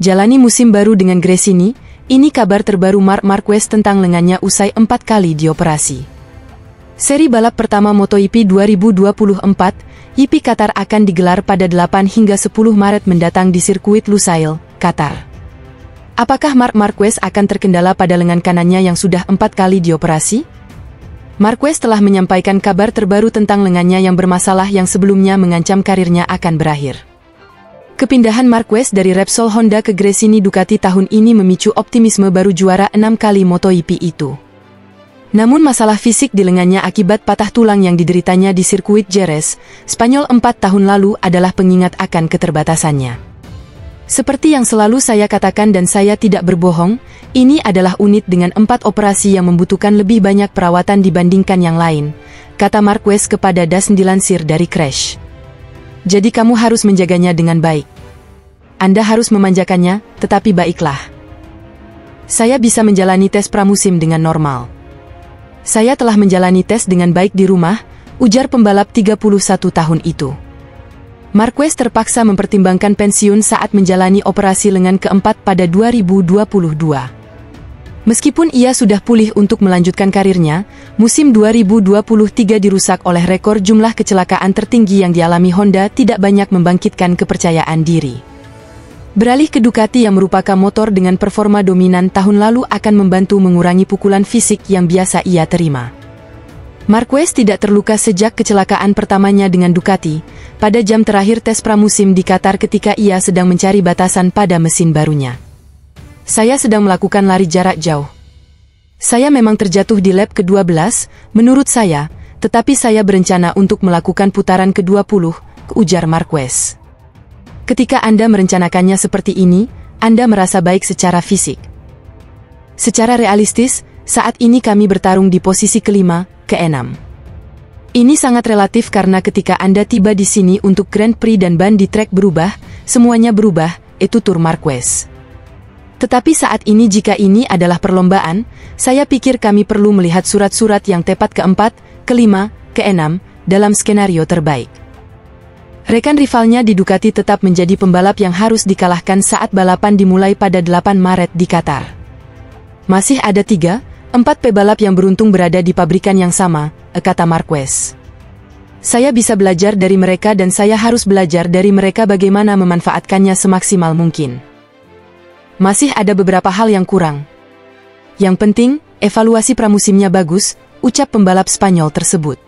Menjalani musim baru dengan Gresini, ini kabar terbaru Marc Marquez tentang lengannya usai 4 kali dioperasi. Seri balap pertama MotoGP 2024, GP Qatar akan digelar pada 8 hingga 10 Maret mendatang di sirkuit Lusail, Qatar. Apakah Marc Marquez akan terkendala pada lengan kanannya yang sudah 4 kali dioperasi? Marquez telah menyampaikan kabar terbaru tentang lengannya yang bermasalah yang sebelumnya mengancam karirnya akan berakhir. Kepindahan Marquez dari Repsol Honda ke Gresini Ducati tahun ini memicu optimisme baru juara 6 kali MotoGP itu. Namun masalah fisik di lengannya akibat patah tulang yang dideritanya di sirkuit Jerez, Spanyol 4 tahun lalu adalah pengingat akan keterbatasannya. Seperti yang selalu saya katakan dan saya tidak berbohong, ini adalah unit dengan 4 operasi yang membutuhkan lebih banyak perawatan dibandingkan yang lain, kata Marquez kepada Das dilansir dari Crash. Jadi kamu harus menjaganya dengan baik. Anda harus memanjakannya, tetapi baiklah. Saya bisa menjalani tes pramusim dengan normal. Saya telah menjalani tes dengan baik di rumah, ujar pembalap 31 tahun itu. Marquez terpaksa mempertimbangkan pensiun saat menjalani operasi lengan keempat pada 2022. Meskipun ia sudah pulih untuk melanjutkan karirnya, musim 2023 dirusak oleh rekor jumlah kecelakaan tertinggi yang dialami Honda tidak banyak membangkitkan kepercayaan diri. Beralih ke Ducati yang merupakan motor dengan performa dominan tahun lalu akan membantu mengurangi pukulan fisik yang biasa ia terima. Marquez tidak terluka sejak kecelakaan pertamanya dengan Ducati, pada jam terakhir tes pramusim di Qatar ketika ia sedang mencari batasan pada mesin barunya. Saya sedang melakukan lari jarak jauh. Saya memang terjatuh di lap ke-12, menurut saya, tetapi saya berencana untuk melakukan putaran ke-20, ujar Marquez. Ketika Anda merencanakannya seperti ini, Anda merasa baik secara fisik. Secara realistis, saat ini kami bertarung di posisi kelima, ke-6. Ini sangat relatif karena ketika Anda tiba di sini untuk Grand Prix dan ban di trek berubah, semuanya berubah, tutur Marquez. Tetapi saat ini jika ini adalah perlombaan, saya pikir kami perlu melihat surat-surat yang tepat ke-4, ke-5, ke-6, dalam skenario terbaik. Rekan rivalnya di Ducati tetap menjadi pembalap yang harus dikalahkan saat balapan dimulai pada 8 Maret di Qatar. Masih ada 3-4 pebalap yang beruntung berada di pabrikan yang sama, kata Marquez. Saya bisa belajar dari mereka dan saya harus belajar dari mereka bagaimana memanfaatkannya semaksimal mungkin. Masih ada beberapa hal yang kurang. Yang penting, evaluasi pramusimnya bagus, ucap pembalap Spanyol tersebut.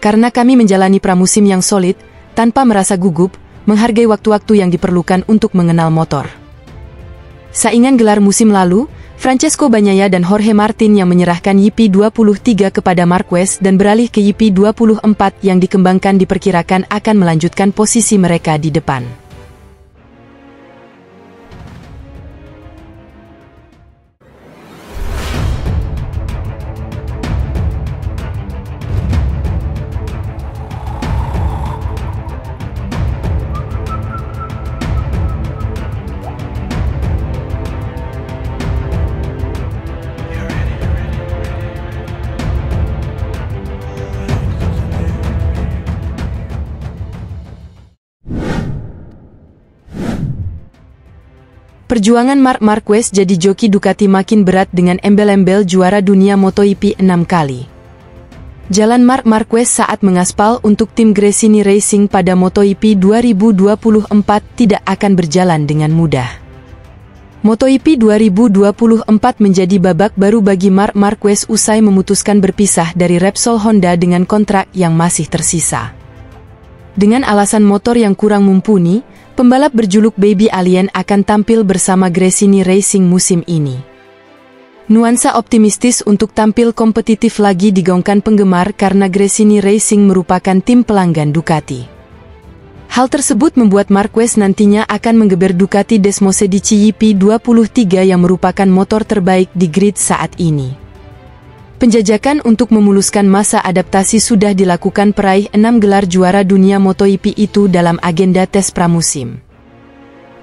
Karena kami menjalani pramusim yang solid, tanpa merasa gugup, menghargai waktu-waktu yang diperlukan untuk mengenal motor. Saingan gelar musim lalu, Francesco Bagnaia dan Jorge Martin yang menyerahkan YP23 kepada Marquez dan beralih ke YP24 yang dikembangkan diperkirakan akan melanjutkan posisi mereka di depan. Perjuangan Marc Marquez jadi joki Ducati makin berat dengan embel-embel juara dunia MotoGP 6 kali. Jalan Marc Marquez saat mengaspal untuk tim Gresini Racing pada MotoGP 2024 tidak akan berjalan dengan mudah. MotoGP 2024 menjadi babak baru bagi Marc Marquez usai memutuskan berpisah dari Repsol Honda dengan kontrak yang masih tersisa. Dengan alasan motor yang kurang mumpuni, pembalap berjuluk Baby Alien akan tampil bersama Gresini Racing musim ini. Nuansa optimistis untuk tampil kompetitif lagi digaungkan penggemar karena Gresini Racing merupakan tim pelanggan Ducati. Hal tersebut membuat Marquez nantinya akan menggeber Ducati Desmosedici YP23 yang merupakan motor terbaik di grid saat ini. Penjajakan untuk memuluskan masa adaptasi sudah dilakukan peraih 6 gelar juara dunia MotoGP itu dalam agenda tes pramusim.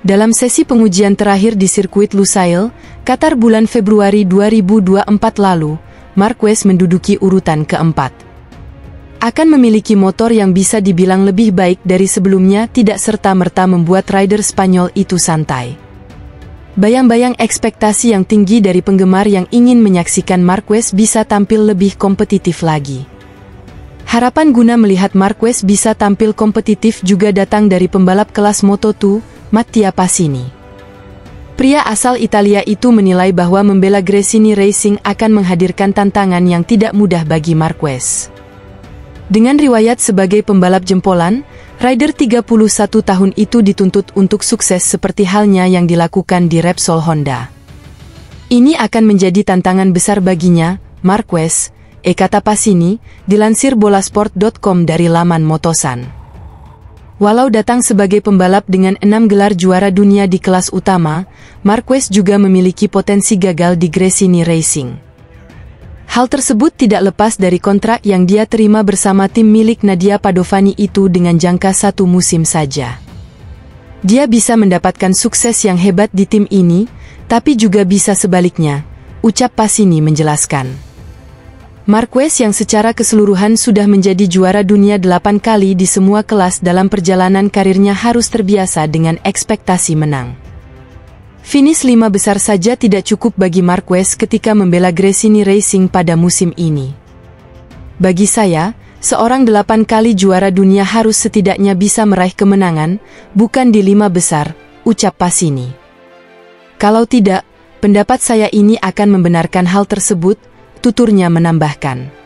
Dalam sesi pengujian terakhir di sirkuit Lusail, Qatar bulan Februari 2024 lalu, Marquez menduduki urutan keempat. Akan memiliki motor yang bisa dibilang lebih baik dari sebelumnya tidak serta-merta membuat rider Spanyol itu santai. Bayang-bayang ekspektasi yang tinggi dari penggemar yang ingin menyaksikan Marquez bisa tampil lebih kompetitif lagi. Harapan guna melihat Marquez bisa tampil kompetitif juga datang dari pembalap kelas Moto2, Mattia Passini. Pria asal Italia itu menilai bahwa membela Gresini Racing akan menghadirkan tantangan yang tidak mudah bagi Marquez. Dengan riwayat sebagai pembalap jempolan, rider 31 tahun itu dituntut untuk sukses seperti halnya yang dilakukan di Repsol Honda. Ini akan menjadi tantangan besar baginya, Marquez, kata Passini, dilansir bolasport.com dari laman Motosan. Walau datang sebagai pembalap dengan 6 gelar juara dunia di kelas utama, Marquez juga memiliki potensi gagal di Gresini Racing. Hal tersebut tidak lepas dari kontrak yang dia terima bersama tim milik Nadia Padovani itu dengan jangka 1 musim saja. Dia bisa mendapatkan sukses yang hebat di tim ini, tapi juga bisa sebaliknya, ucap Passini menjelaskan. Marquez yang secara keseluruhan sudah menjadi juara dunia 8 kali di semua kelas dalam perjalanan karirnya harus terbiasa dengan ekspektasi menang. Finish 5 besar saja tidak cukup bagi Marquez ketika membela Gresini Racing pada musim ini. Bagi saya, seorang 8 kali juara dunia harus setidaknya bisa meraih kemenangan, bukan di 5 besar, ucap Passini. Kalau tidak, pendapat saya ini akan membenarkan hal tersebut, tuturnya menambahkan.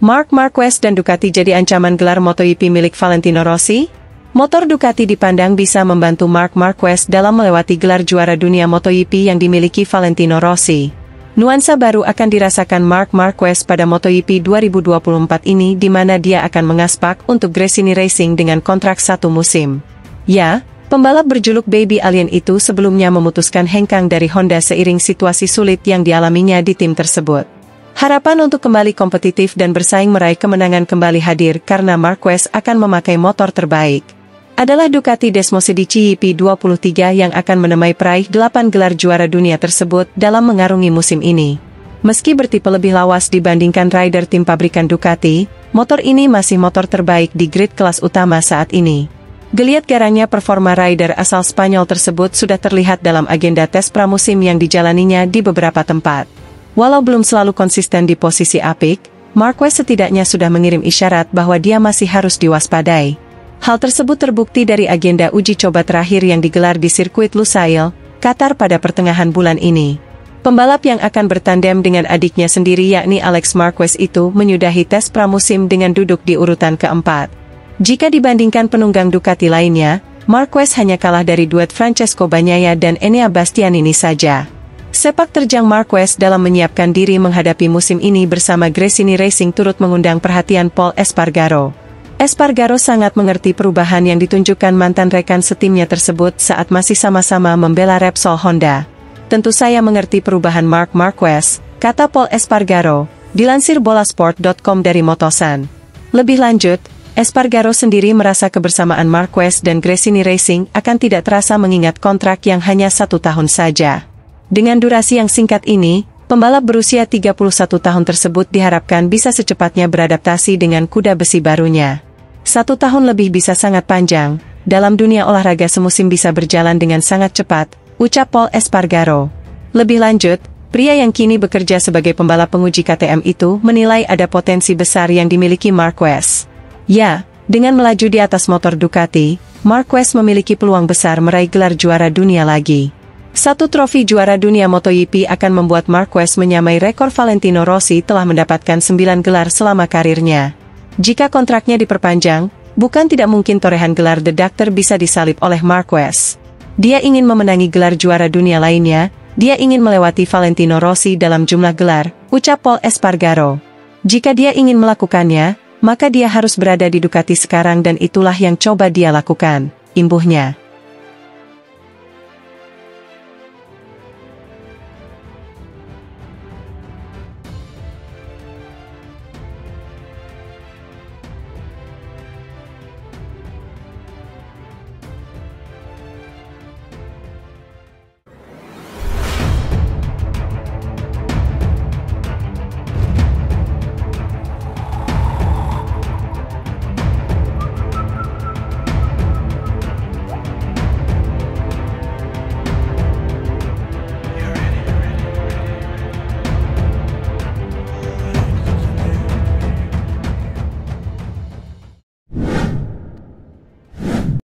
Marc Marquez dan Ducati jadi ancaman gelar MotoGP milik Valentino Rossi? Motor Ducati dipandang bisa membantu Marc Marquez dalam melewati gelar juara dunia MotoGP yang dimiliki Valentino Rossi. Nuansa baru akan dirasakan Marc Marquez pada MotoGP 2024 ini di mana dia akan mengaspak untuk Gresini Racing dengan kontrak 1 musim. Ya, pembalap berjuluk Baby Alien itu sebelumnya memutuskan hengkang dari Honda seiring situasi sulit yang dialaminya di tim tersebut. Harapan untuk kembali kompetitif dan bersaing meraih kemenangan kembali hadir karena Marquez akan memakai motor terbaik. Adalah Ducati Desmosedici YP23 yang akan menemai peraih 8 gelar juara dunia tersebut dalam mengarungi musim ini. Meski bertipe lebih lawas dibandingkan rider tim pabrikan Ducati, motor ini masih motor terbaik di grid kelas utama saat ini. Geliat garangnya performa rider asal Spanyol tersebut sudah terlihat dalam agenda tes pramusim yang dijalaninya di beberapa tempat. Walau belum selalu konsisten di posisi apik, Marquez setidaknya sudah mengirim isyarat bahwa dia masih harus diwaspadai. Hal tersebut terbukti dari agenda uji coba terakhir yang digelar di sirkuit Lusail, Qatar pada pertengahan bulan ini. Pembalap yang akan bertandem dengan adiknya sendiri yakni Alex Marquez itu menyudahi tes pramusim dengan duduk di urutan keempat. Jika dibandingkan penunggang Ducati lainnya, Marquez hanya kalah dari duet Francesco Bagnaia dan Enea Bastianini saja. Sepak terjang Marquez dalam menyiapkan diri menghadapi musim ini bersama Gresini Racing turut mengundang perhatian Pol Espargaro. Espargaro sangat mengerti perubahan yang ditunjukkan mantan rekan setimnya tersebut saat masih sama-sama membela Repsol Honda. Tentu saya mengerti perubahan Marc Marquez, kata Pol Espargaro, dilansir bolasport.com dari Motosan. Lebih lanjut, Espargaro sendiri merasa kebersamaan Marquez dan Gresini Racing akan tidak terasa mengingat kontrak yang hanya 1 tahun saja. Dengan durasi yang singkat ini, pembalap berusia 31 tahun tersebut diharapkan bisa secepatnya beradaptasi dengan kuda besi barunya. 1 tahun lebih bisa sangat panjang, dalam dunia olahraga semusim bisa berjalan dengan sangat cepat, ucap Pol Espargaro. Lebih lanjut, pria yang kini bekerja sebagai pembalap penguji KTM itu menilai ada potensi besar yang dimiliki Marquez. Ya, dengan melaju di atas motor Ducati, Marquez memiliki peluang besar meraih gelar juara dunia lagi. 1 trofi juara dunia MotoGP akan membuat Marquez menyamai rekor Valentino Rossi telah mendapatkan 9 gelar selama karirnya. Jika kontraknya diperpanjang, bukan tidak mungkin torehan gelar The Doctor bisa disalip oleh Marquez. Dia ingin memenangi gelar juara dunia lainnya, dia ingin melewati Valentino Rossi dalam jumlah gelar, ucap Pol Espargaro. Jika dia ingin melakukannya, maka dia harus berada di Ducati sekarang dan itulah yang coba dia lakukan, imbuhnya.